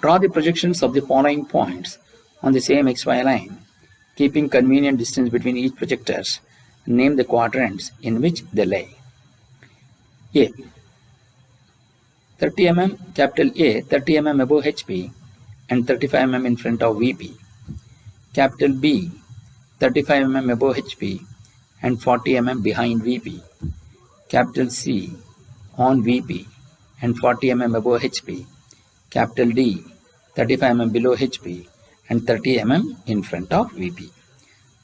Draw the projections of the following points on the same XY line, keeping convenient distance between each projectors. Name the quadrants in which they lay. A. 30 mm, capital A, 30 mm above HP and 35 mm in front of VP. Capital B, 35 mm above HP and 40 mm behind VP. Capital C, on VP and 40 mm above HP. Capital D, 35 mm below HP and 30 mm in front of VP.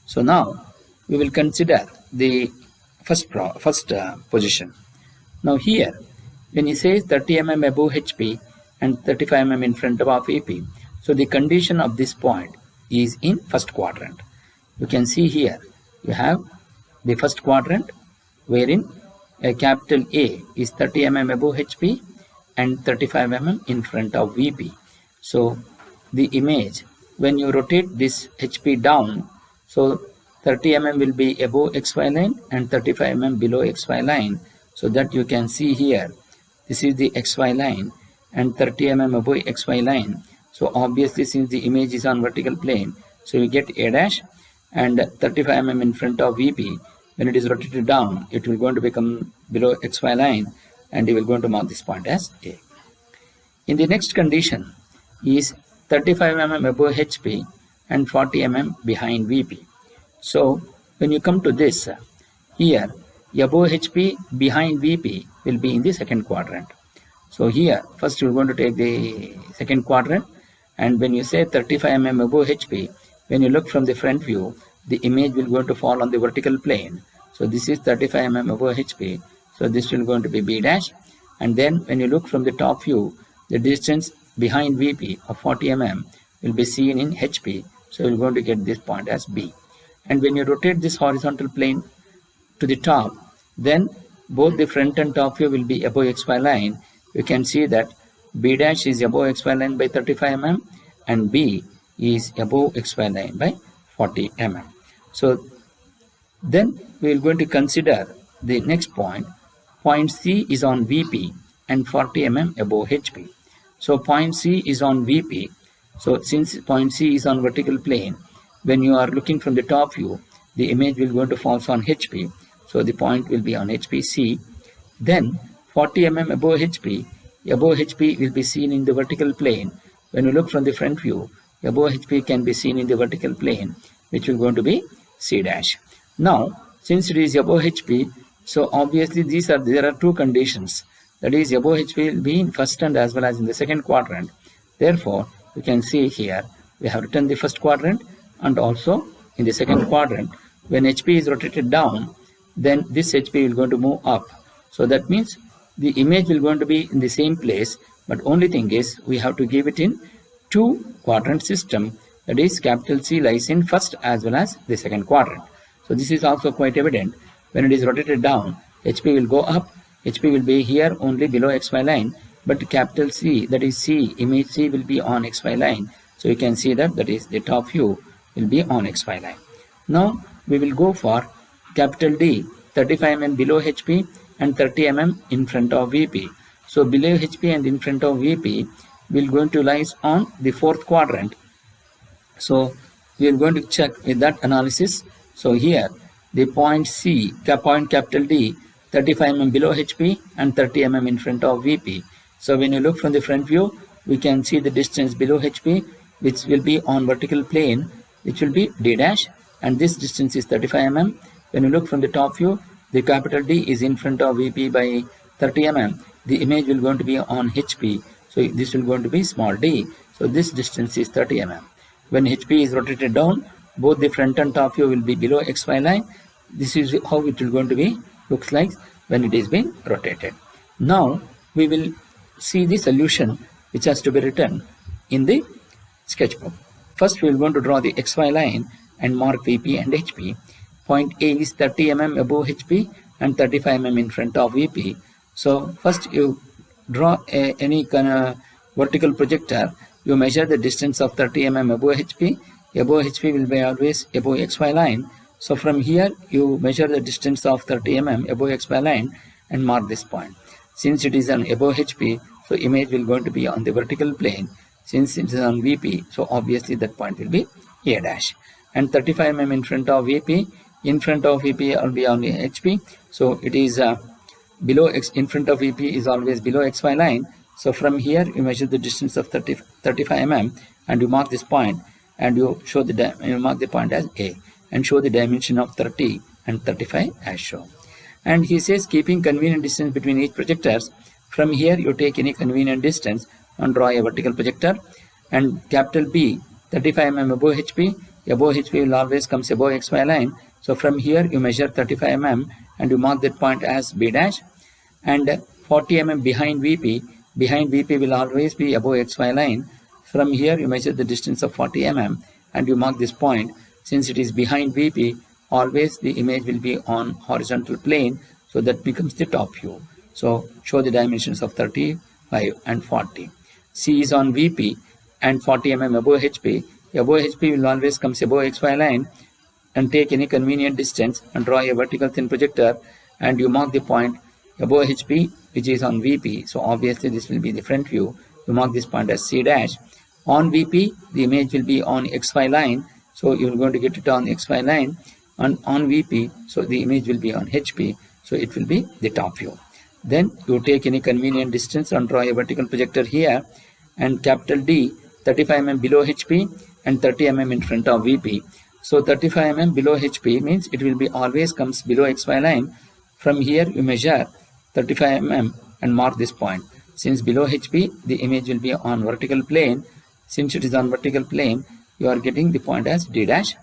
So now we will consider the first position. Now here, when he says 30 mm above HP and 35 mm in front of VP, so the condition of this point is in first quadrant. You can see here, you have the first quadrant wherein a capital A is 30 mm above HP and 35 mm in front of VP. So the image, when you rotate this HP down, so 30 mm will be above XY line and 35 mm below XY line. So that you can see here, this is the XY line and 30 mm above XY line. So obviously since the image is on vertical plane, so you get A dash and 35 mm in front of VP. When it is rotated down, it will going to become below XY line and you will going to mark this point as A. In the next condition is 35 mm above HP and 40 mm behind VP. So when you come to this, here above HP behind VP will be in the second quadrant. So here first you are going to take the second quadrant, and when you say 35 mm above HP, when you look from the front view, the image will going to fall on the vertical plane. So this is 35 mm above HP. So this will going to be B dash, and then when you look from the top view, the distance behind VP of 40 mm will be seen in HP. So you're going to get this point as B. And when you rotate this horizontal plane to the top, then both the front and top view will be above XY line. You can see that B dash is above XY line by 35 mm and B is above XY line by 40 mm. So then we are going to consider the next point. Point C is on VP and 40 mm above HP. So point C is on VP. So since point C is on vertical plane, when you are looking from the top view, the image will going to fall on HP. So the point will be on HPC. Then 40 mm above HP will be seen in the vertical plane. When you look from the front view, above HP can be seen in the vertical plane, which will going to be C dash. Now, since it is above HP, so obviously there are two conditions. That is, above HP will be in first and as well as in the second quadrant. Therefore, you can see here, we have written the first quadrant and also in the second quadrant. When HP is rotated down, then this HP will going to move up. So that means the image will going to be in the same place, but only thing is we have to give it in two quadrant system. That is, capital C lies in first as well as the second quadrant. So this is also quite evident. When it is rotated down, HP will go up. HP will be here only below XY line, but capital C, that is C, image C will be on XY line. So you can see that is the top view will be on XY line. Now we will go for capital D, 35 mm below HP and 30 mm in front of VP. So below HP and in front of VP will going to lies on the fourth quadrant. So we are going to check with that analysis. So here the point C, point capital D, 35 mm below HP and 30 mm in front of VP. So when you look from the front view, we can see the distance below HP, which will be on vertical plane, which will be D dash, and this distance is 35 mm. When you look from the top view, the capital D is in front of VP by 30 mm. The image will going to be on HP. So this will going to be small d. So this distance is 30 mm. When HP is rotated down, both the front and top view will be below XY line. This is how it will going to be looks like when it is being rotated. Now we will see the solution which has to be written in the sketchbook. First we are going to draw the XY line and mark VP and HP. Point A is 30 mm above HP and 35 mm in front of VP. So first you draw any kind of vertical projector. You measure the distance of 30 mm above HP. Above HP will be always above XY line. So from here you measure the distance of 30 mm above XY line and mark this point. Since it is an above HP, so image will going to be on the vertical plane. Since it is on VP, so obviously that point will be A dash. And 35 mm in front of VP, in front of VP will be on the HP. So it is below X, in front of VP is always below XY line. So from here you measure the distance of 35 mm and you mark this point and you mark the point as A and show the dimension of 30 and 35 as shown. And he says keeping convenient distance between each projectors. From here you take any convenient distance and draw a vertical projector. And capital B, 35 mm above HP. Above HP will always comes above XY line. So from here you measure 35 mm and you mark that point as B dash. And 40 mm behind VP. Behind VP will always be above XY line. From here you measure the distance of 40 mm and you mark this point. Since it is behind VP, always the image will be on horizontal plane, so that becomes the top view. So show the dimensions of 35 and 40. C is on VP and 40 mm above HP. Above HP will always comes above XY line, and take any convenient distance and draw a vertical thin projector and you mark the point above HP which is on VP. So obviously this will be the front view. You mark this point as C dash. On VP the image will be on XY line, so you are going to get it on XY line. And on VP, so the image will be on HP, so it will be the top view. Then you take any convenient distance and draw a vertical projector here. And capital D, 35 mm below HP and 30 mm in front of VP. So 35 mm below HP means it will be always comes below XY line. From here you measure 35 mm and mark this point. Since below HP the image will be on vertical plane, since it is on vertical plane you are getting the point as D dash.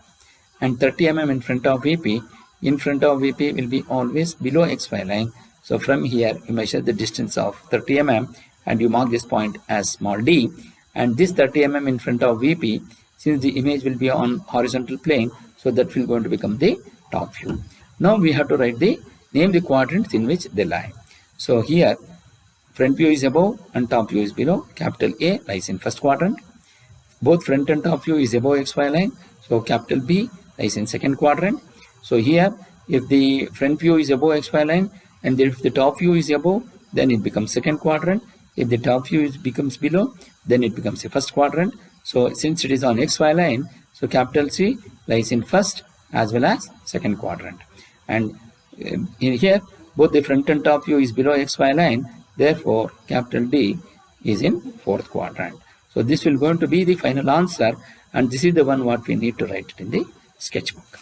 And 30 mm in front of VP, in front of VP will be always below XY line. So from here you measure the distance of 30 mm and you mark this point as small d. And this 30 mm in front of VP, since the image will be on horizontal plane, so that will going to become the top view. Now we have to name the quadrants in which they lie. So here front view is above and top view is below. Capital A lies in first quadrant. Both front and top view is above XY line. So capital B lies in second quadrant. So here if the front view is above XY line and if the top view is above, then it becomes second quadrant. If the top view becomes below, then it becomes the first quadrant. So since it is on XY line, so capital C lies in first as well as second quadrant. And in here both the front and top view is below XY line, therefore capital D is in fourth quadrant. So this will going to be the final answer, and this is the one what we need to write it in the sketchbook.